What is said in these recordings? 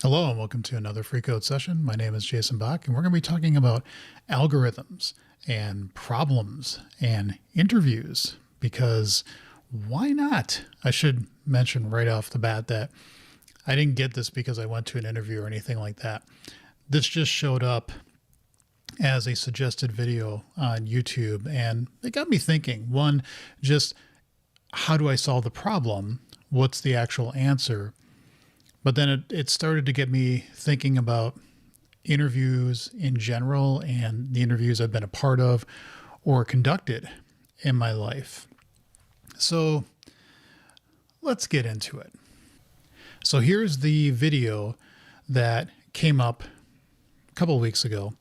Hello and welcome to another free code session. My name is Jason Bach and we're going to be talking about algorithms and problems and interviews because why not? I should mention right off the bat that I didn't get this because I went to an interview or anything like that. This just showed up as a suggested video on YouTube and it got me thinking. One, just how do I solve the problem? What's the actual answer? But then it started to get me thinking about interviews in general and the interviews I've been a part of or conducted in my life. So let's get into it. So here's the video that came up a couple of weeks ago,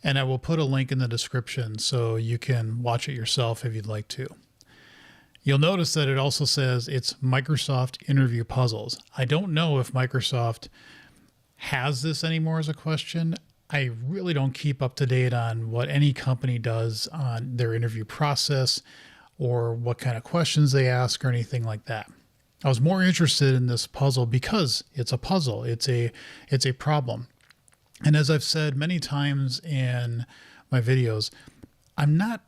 and I will put a link in the description so you can watch it yourself if you'd like to. You'll notice that it also says it's Microsoft interview puzzles. I don't know if Microsoft has this anymore as a question. I really don't keep up to date on what any company does on their interview process or what kind of questions they ask or anything like that. I was more interested in this puzzle because it's a puzzle. It's a problem. And as I've said many times in my videos, I'm not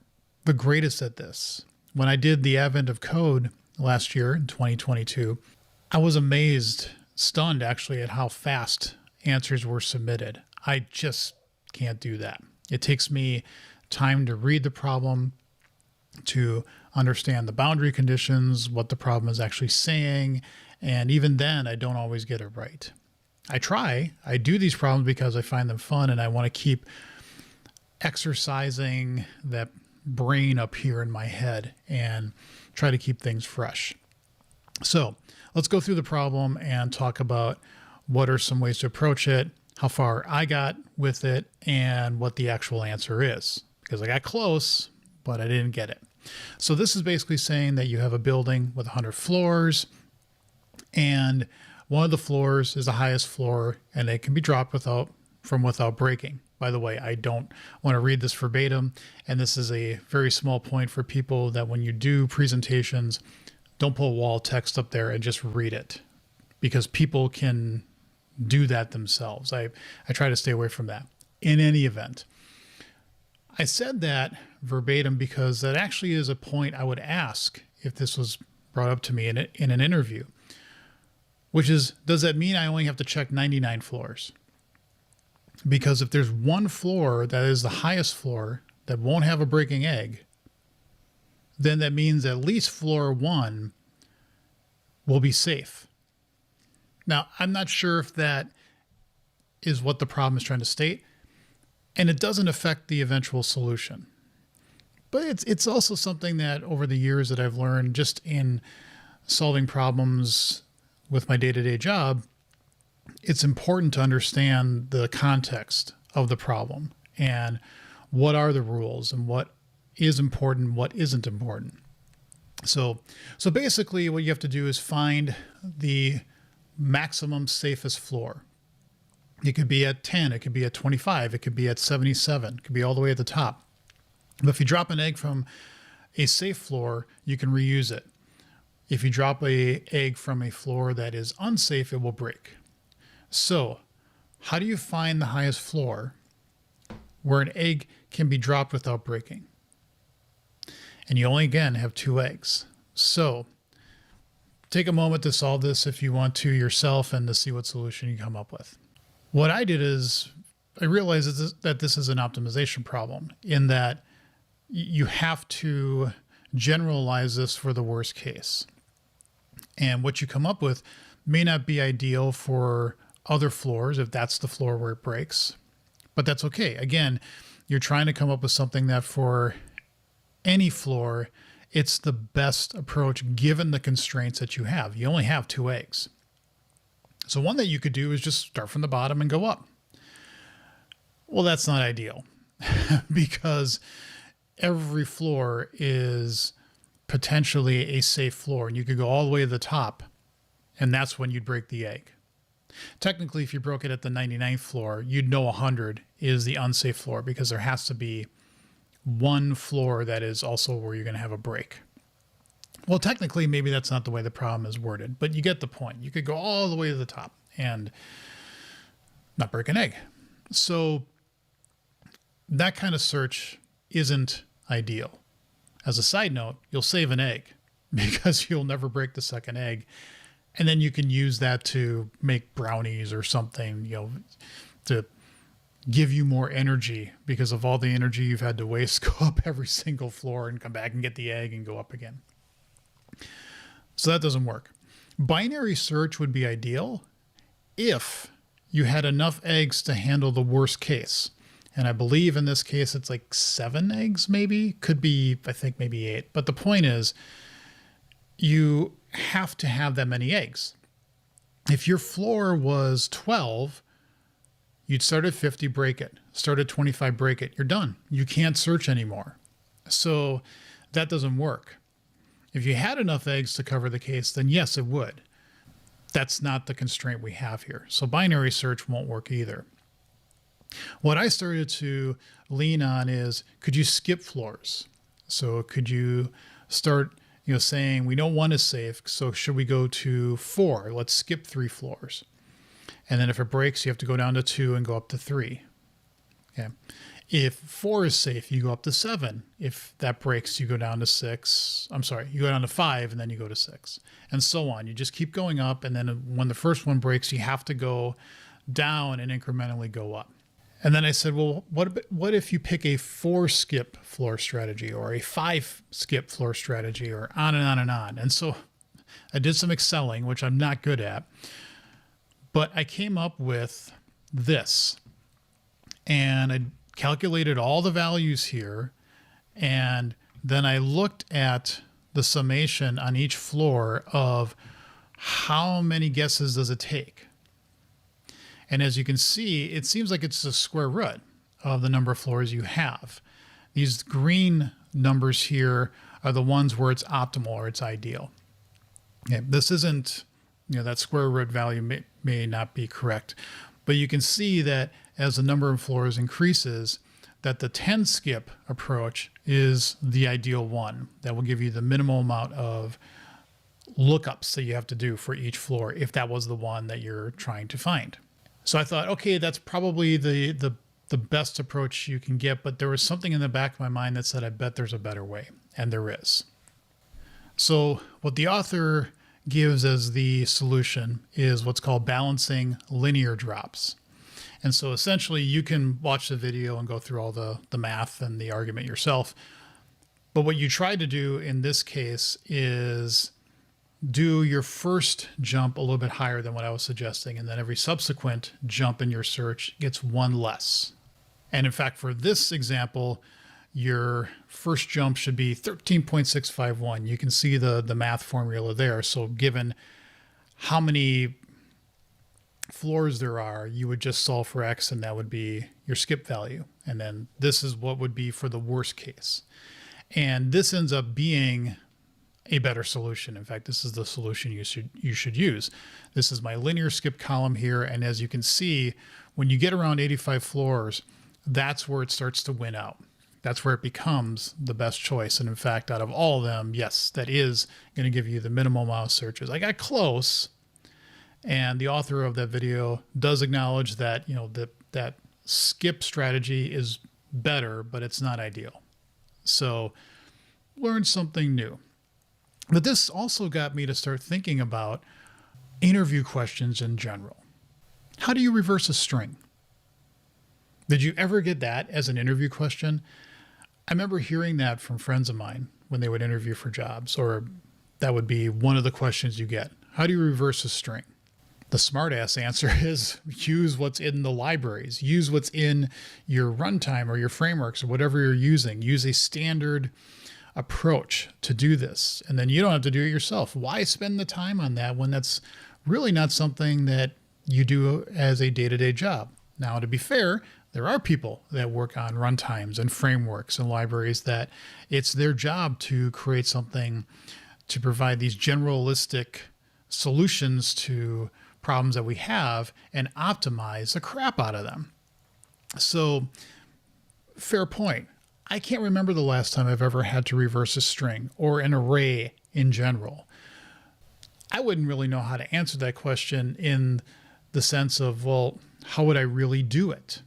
the greatest at this. When I did the Advent of Code last year in 2022, I was amazed, stunned actually, at how fast answers were submitted. I just can't do that. It takes me time to read the problem, to understand the boundary conditions, what the problem is actually saying, and even then I don't always get it right. I do these problems because I find them fun and I want to keep exercising that brain up here in my head and try to keep things fresh. So let's go through the problem and talk about what are some ways to approach it, how far I got with it, and what the actual answer is. Because I got close, but I didn't get it. So this is basically saying that you have a building with 100 floors, and one of the floors is the highest floor, and it can be dropped without breaking. By the way, I don't want to read this verbatim, and this is a very small point for people that when you do presentations, don't put wall text up there and just read it, because people can do that themselves. I try to stay away from that. In any event, I said that verbatim because that actually is a point I would ask if this was brought up to me in an interview, which is, does that mean I only have to check 99 floors? Because if there's one floor that is the highest floor that won't have a breaking egg, then that means at least floor 1 will be safe. Now, I'm not sure if that is what the problem is trying to state, and it doesn't affect the eventual solution. But it's also something that over the years that I've learned just in solving problems with my day-to-day job, it's important to understand the context of the problem and what are the rules and what is important, what isn't important. So basically what you have to do is find the maximum safest floor. It could be at 10, it could be at 25, it could be at 77, it could be all the way at the top. But if you drop an egg from a safe floor, you can reuse it. If you drop an egg from a floor that is unsafe, it will break. So how do you find the highest floor where an egg can be dropped without breaking? And you only, again, have 2 eggs. So take a moment to solve this if you want to yourself and to see what solution you come up with. What I did is I realized that this is an optimization problem in that you have to generalize this for the worst case. And what you come up with may not be ideal for other floors if that's the floor where it breaks, but that's okay. Again, you're trying to come up with something that for any floor, it's the best approach given the constraints that you have. You only have 2 eggs. So one that you could do is just start from the bottom and go up. Well, that's not ideal because every floor is potentially a safe floor and you could go all the way to the top and that's when you'd break the egg. Technically, if you broke it at the 99th floor, you'd know 100 is the unsafe floor because there has to be one floor that is also where you're going to have a break. Well, technically, maybe that's not the way the problem is worded, but you get the point. You could go all the way to the top. And not break an egg. So that kind of search isn't ideal. As a side note, you'll save an egg because you'll never break the second egg. And then you can use that to make brownies or something, to give you more energy because of all the energy you've had to waste, go up every single floor and come back and get the egg and go up again. So that doesn't work. Binary search would be ideal if you had enough eggs to handle the worst case. And I believe in this case, it's like 7 eggs, maybe. Could be, I think, maybe 8. But the point is, you have to have that many eggs. If your floor was 12, you'd start at 50, break it. Start at 25, break it. You're done. You can't search anymore. So that doesn't work. If you had enough eggs to cover the case, then yes, it would. That's not the constraint we have here. So binary search won't work either. What I started to lean on is, could you skip floors? So could you start, saying we know 1 is safe, so should we go to 4? Let's skip 3 floors. And then if it breaks, you have to go down to 2 and go up to 3. Okay. If 4 is safe, you go up to 7. If that breaks, you go down to 6. You go down to 5 and then you go to 6 and so on. You just keep going up. And then when the first one breaks, you have to go down and incrementally go up. And then I said, well, what if you pick a 4 skip floor strategy or a 5 skip floor strategy or on and on and on. And so I did some Excelling, which I'm not good at, but I came up with this and I calculated all the values here. And then I looked at the summation on each floor of how many guesses does it take. And as you can see, it seems like it's the square root of the number of floors you have. These green numbers here are the ones where it's optimal or it's ideal. Okay, this isn't, that square root value may not be correct, but you can see that as the number of floors increases, that the 10 skip approach is the ideal one that will give you the minimal amount of lookups that you have to do for each floor if that was the one that you're trying to find. So I thought, okay, that's probably the best approach you can get, but there was something in the back of my mind that said, I bet there's a better way, and there is. So what the author gives as the solution is what's called balancing linear drops. And so essentially you can watch the video and go through all the math and the argument yourself. But what you try to do in this case is do your first jump a little bit higher than what I was suggesting. And then every subsequent jump in your search gets 1 less. And in fact, for this example, your first jump should be 13.651. You can see the math formula there. So given how many floors there are, you would just solve for X and that would be your skip value. And then this is what would be for the worst case. And this ends up being a better solution. In fact, this is the solution you should use. This is my linear skip column here. And as you can see, when you get around 85 floors, that's where it starts to win out. That's where it becomes the best choice. And in fact, out of all of them, yes, that is going to give you the minimal amount of searches. I got close. And the author of that video does acknowledge that, that skip strategy is better, but it's not ideal. So learn something new. But this also got me to start thinking about interview questions in general. How do you reverse a string? Did you ever get that as an interview question? I remember hearing that from friends of mine when they would interview for jobs, or that would be one of the questions you get. How do you reverse a string? The smartass answer is use what's in the libraries. Use what's in your runtime or your frameworks or whatever you're using. Use a standard approach to do this. And then you don't have to do it yourself. Why spend the time on that when that's really not something that you do as a day-to-day job? Now, to be fair, there are people that work on runtimes and frameworks and libraries that it's their job to create something to provide these generalistic solutions to problems that we have and optimize the crap out of them. So, fair point. I can't remember the last time I've ever had to reverse a string or an array in general. I wouldn't really know how to answer that question in the sense of, well, how would I really do it?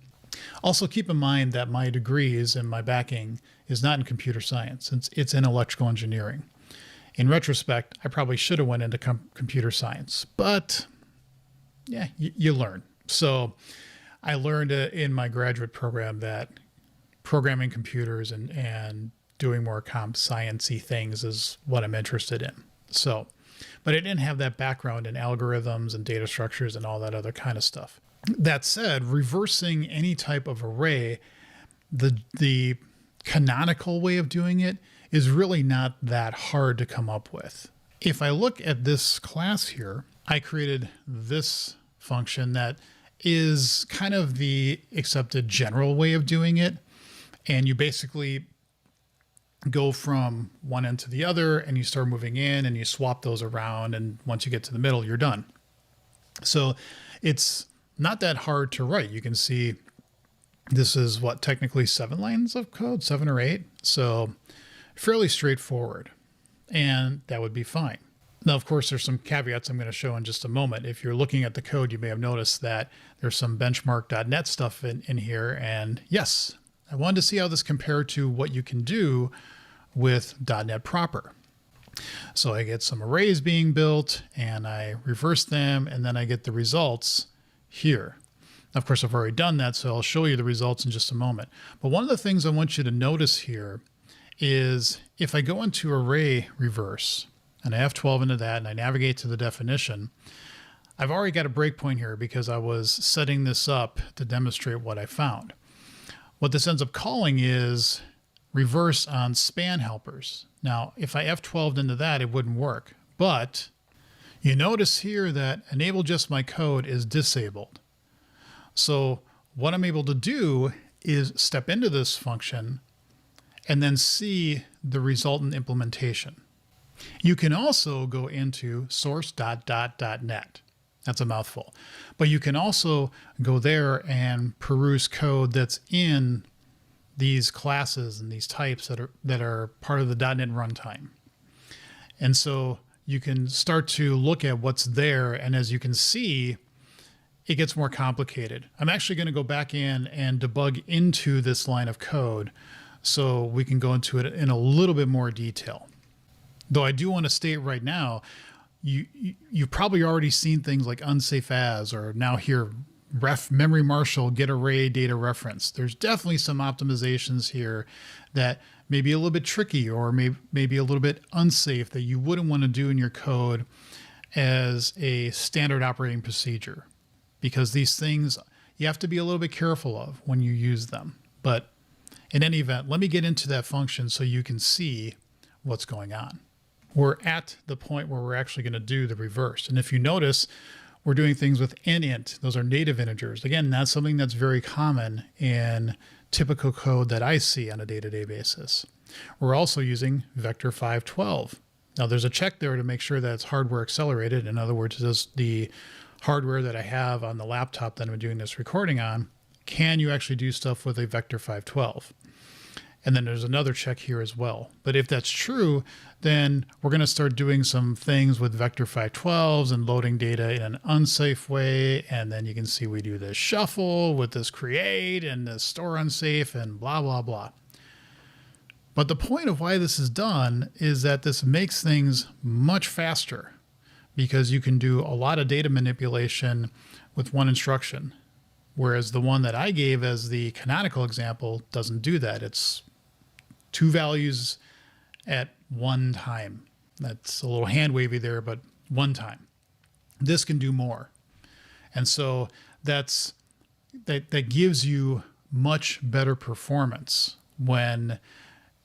Also keep in mind that my degrees and my backing is not in computer science. It's in electrical engineering. In retrospect, I probably should have went into computer science, but yeah, you learn. So I learned in my graduate program that programming computers and doing more comp science-y things is what I'm interested in. So, but I didn't have that background in algorithms and data structures and all that other kind of stuff. That said, reversing any type of array, the canonical way of doing it is really not that hard to come up with. If I look at this class here, I created this function that is kind of the accepted general way of doing it. And you basically go from one end to the other and you start moving in and you swap those around. And once you get to the middle, you're done. So it's not that hard to write. You can see this is what, technically 7 lines of code, 7 or 8. So fairly straightforward, and that would be fine. Now, of course, there's some caveats I'm going to show in just a moment. If you're looking at the code, you may have noticed that there's some benchmark.net stuff in here. And yes, I wanted to see how this compared to what you can do with .NET proper. So I get some arrays being built and I reverse them, and then I get the results here. Of course, I've already done that, so I'll show you the results in just a moment. But one of the things I want you to notice here is if I go into array reverse and I F12 into that and I navigate to the definition, I've already got a breakpoint here because I was setting this up to demonstrate what I found. What this ends up calling is reverse on span helpers. Now, if I F12'd into that, it wouldn't work. But you notice here that enable just my code is disabled. So what I'm able to do is step into this function and then see the resultant implementation. You can also go into source.net. That's a mouthful. But you can also go there and peruse code that's in these classes and these types that are part of the .NET runtime. And so you can start to look at what's there, and as you can see, it gets more complicated. I'm actually going to go back in and debug into this line of code so we can go into it in a little bit more detail. Though I do want to state right now, you've probably already seen things like unsafe as, or now here, ref memory marshal, get array data reference. There's definitely some optimizations here that may be a little bit tricky or maybe a little bit unsafe that you wouldn't want to do in your code as a standard operating procedure, because these things you have to be a little bit careful of when you use them. But in any event, let me get into that function so you can see what's going on. We're at the point where we're actually going to do the reverse. And if you notice, we're doing things with nint. Those are native integers. Again, that's something that's very common in typical code that I see on a day-to-day basis. We're also using vector 512. Now there's a check there to make sure that it's hardware accelerated. In other words, does the hardware that I have on the laptop that I'm doing this recording on, can you actually do stuff with a vector 512? And then there's another check here as well. But if that's true, then we're going to start doing some things with vector 512s and loading data in an unsafe way. And then you can see we do this shuffle with this create and this store unsafe and blah, blah, blah. But the point of why this is done is that this makes things much faster because you can do a lot of data manipulation with one instruction. Whereas the one that I gave as the canonical example doesn't do that. It's 2 values at one time. That's a little hand wavy there, but one time. This can do more. And so that gives you much better performance when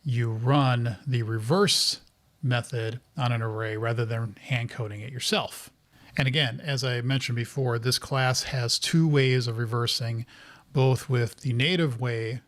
you run the reverse method on an array rather than hand coding it yourself. And again, as I mentioned before, this class has 2 ways of reversing, both with the native way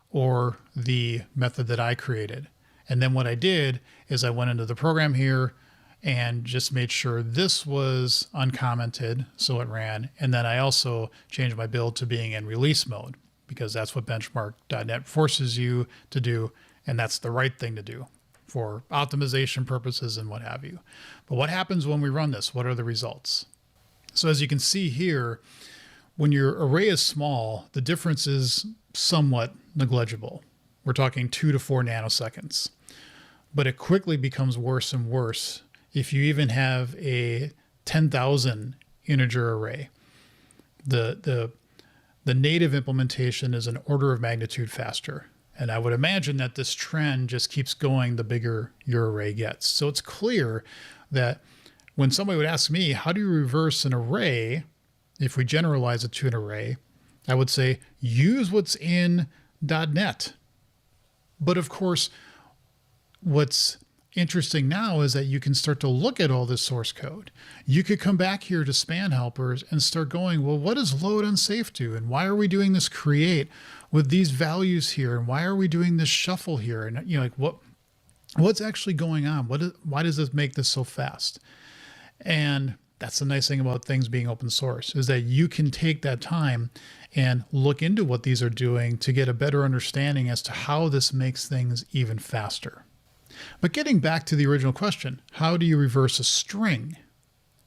or the method that I created. And then what I did is I went into the program here and just made sure this was uncommented, so it ran. And then I also changed my build to being in release mode because that's what benchmark.net forces you to do. And that's the right thing to do for optimization purposes and what have you. But what happens when we run this? What are the results? So as you can see here, When your array is small, the difference is somewhat negligible. We're talking 2 to 4 nanoseconds. But it quickly becomes worse and worse if you even have a 10,000 integer array. The native implementation is an order of magnitude faster. And I would imagine that this trend just keeps going the bigger your array gets. So it's clear that when somebody would ask me, how do you reverse an array? If we generalize it to an array, I would say use what's in .NET. But of course, what's interesting now is that you can start to look at all this source code. You could come back here to span helpers and start going, well, what does load unsafe do? And why are we doing this create with these values here? And why are we doing this shuffle here? And like what's actually going on? Why does this make this so fast? And that's the nice thing about things being open source, is that you can take that time and look into what these are doing to get a better understanding as to how this makes things even faster. But getting back to the original question, how do you reverse a string?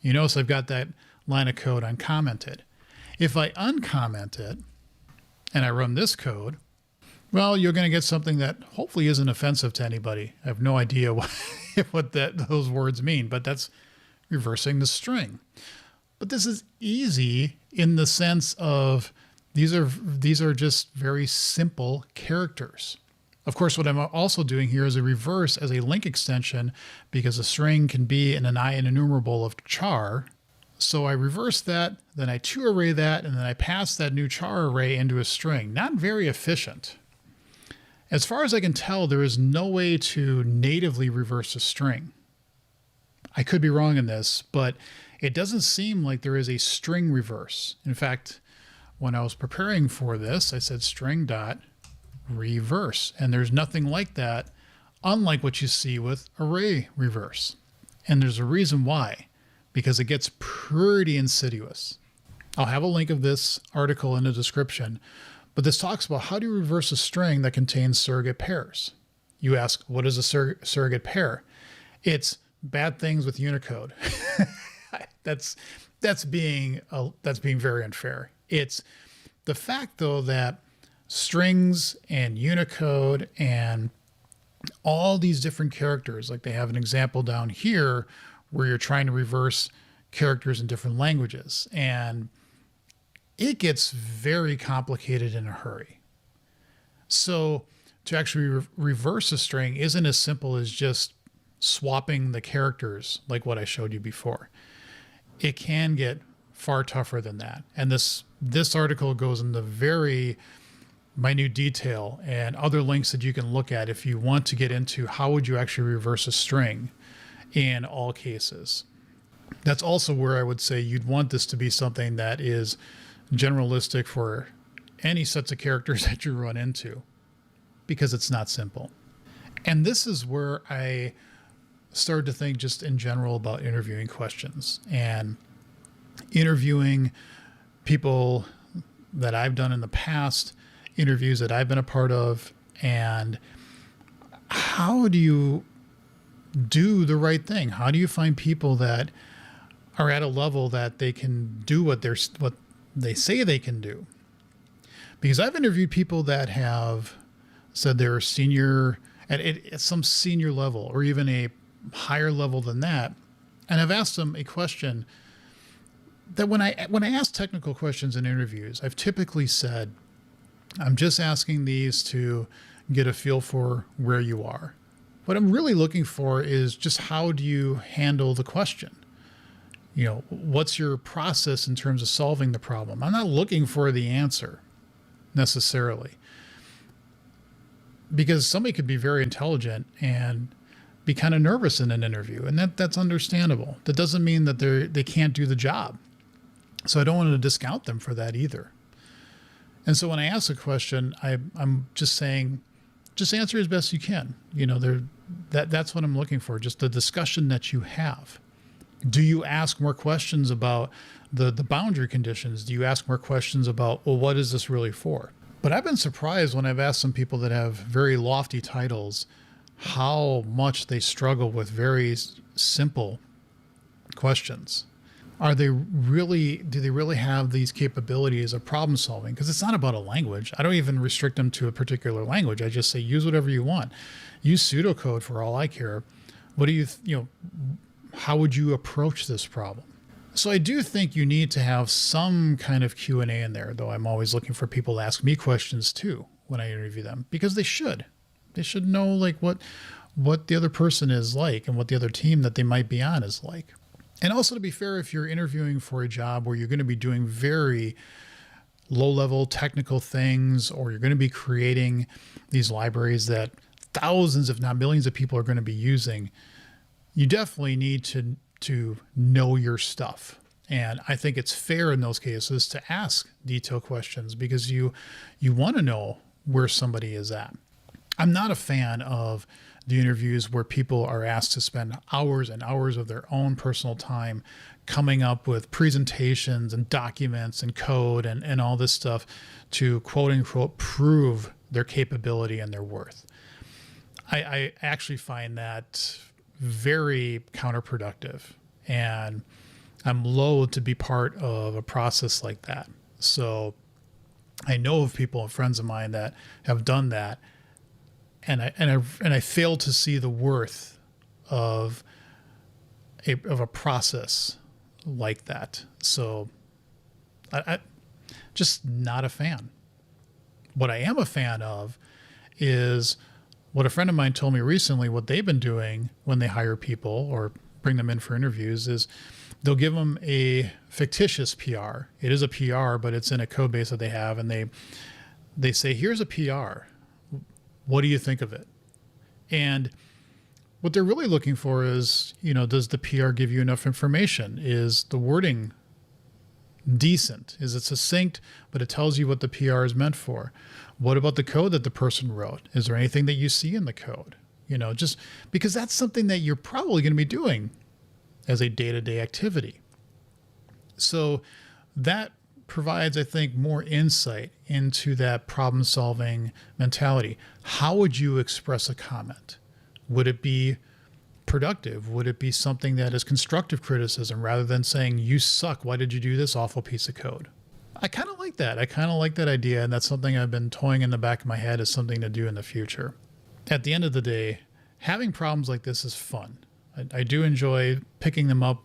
You notice I've got that line of code uncommented. If I uncomment it and I run this code, well, you're going to get something that hopefully isn't offensive to anybody. I have no idea what those words mean, but that's reversing the string. But this is easy in the sense of these are just very simple characters. Of course, what I'm also doing here is a reverse as a link extension, because a string can be an enumerable of char. So I reverse that, then I to array that, and then I pass that new char array into a string. Not very efficient. As far as I can tell, there is no way to natively reverse a string. I could be wrong in this, but it doesn't seem like there is a string reverse. In fact, when I was preparing for this, I said string.reverse, and there's nothing like that, unlike what you see with array reverse. And there's a reason why, because it gets pretty insidious. I'll have a link of this article in the description, but this talks about how do you reverse a string that contains surrogate pairs. You ask, what is a surrogate pair? It's bad things with Unicode. That's being very unfair. It's the fact, though, that strings and Unicode and all these different characters, like they have an example down here where you're trying to reverse characters in different languages, and it gets very complicated in a hurry. So to actually reverse a string isn't as simple as just swapping the characters like what I showed you before. It can get far tougher than that. And this article goes into very minute detail and other links that you can look at if you want to get into how would you actually reverse a string in all cases. That's also where I would say you'd want this to be something that is generalistic for any sets of characters that you run into, because it's not simple. And this is where I started to think just in general about interviewing questions and interviewing people that I've done in the past, interviews that I've been a part of, and how do you do the right thing? How do you find people that are at a level that they can do what they say they can do? Because I've interviewed people that have said they're senior at some senior level or even a higher level than that. And I've asked them a question that when I ask technical questions in interviews, I've typically said, I'm just asking these to get a feel for where you are. What I'm really looking for is just how do you handle the question? You know, what's your process in terms of solving the problem? I'm not looking for the answer necessarily, because somebody could be very intelligent and be kind of nervous in an interview, and that's understandable. That doesn't mean that they can't do the job. So I don't want to discount them for that either. And so when I ask a question, I'm just saying, just answer as best you can. You know, that's what I'm looking for, just the discussion that you have. Do you ask more questions about the boundary conditions? Do you ask more questions about, well, what is this really for? But I've been surprised when I've asked some people that have very lofty titles how much they struggle with very simple questions. do they really have these capabilities of problem solving? Because it's not about a language. I don't even restrict them to a particular language. I just say, use whatever you want. Use pseudocode for all I care. What do how would you approach this problem? So I do think you need to have some kind of Q&A in there, though I'm always looking for people to ask me questions too when I interview them, because they should know like what the other person is like and what the other team that they might be on is like. And also, to be fair, if you're interviewing for a job where you're going to be doing very low-level technical things, or you're going to be creating these libraries that thousands, if not millions of people are going to be using, you definitely need to know your stuff. And I think it's fair in those cases to ask detailed questions, because you want to know where somebody is at. I'm not a fan of the interviews where people are asked to spend hours and hours of their own personal time coming up with presentations and documents and code and all this stuff to quote unquote prove their capability and their worth. I actually find that very counterproductive, and I'm loath to be part of a process like that. So I know of people and friends of mine that have done that, and I fail to see the worth of a process like that. So I just not a fan. What I am a fan of is what a friend of mine told me recently. What they've been doing when they hire people or bring them in for interviews is they'll give them a fictitious PR. It is a PR, but it's in a code base that they have, and they say, here's a PR. What do you think of it? And what they're really looking for is, does the PR give you enough information? Is the wording decent? Is it succinct, but it tells you what the PR is meant for? What about the code that the person wrote? Is there anything that you see in the code? Just because that's something that you're probably going to be doing as a day-to-day activity. So that provides, I think, more insight into that problem-solving mentality. How would you express a comment? Would it be productive? Would it be something that is constructive criticism rather than saying, you suck, why did you do this awful piece of code? I kind of like that. I kind of like that idea, and that's something I've been toying in the back of my head as something to do in the future. At the end of the day, having problems like this is fun. I do enjoy picking them up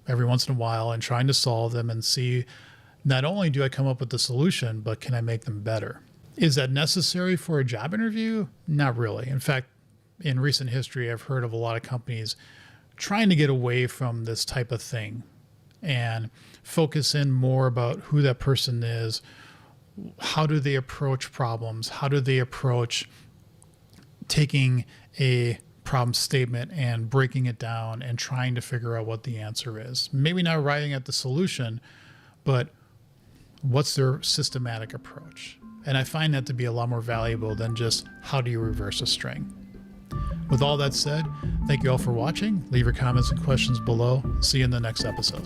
every once in a while and trying to solve them and see, not only do I come up with the solution, but can I make them better? Is that necessary for a job interview? Not really. In fact, in recent history, I've heard of a lot of companies trying to get away from this type of thing and focus in more about who that person is. How do they approach problems? How do they approach taking a problem statement and breaking it down and trying to figure out what the answer is? Maybe not arriving at the solution, but what's their systematic approach? And I find that to be a lot more valuable than just how do you reverse a string. With all that said, thank you all for watching. Leave your comments and questions below. See you in the next episode.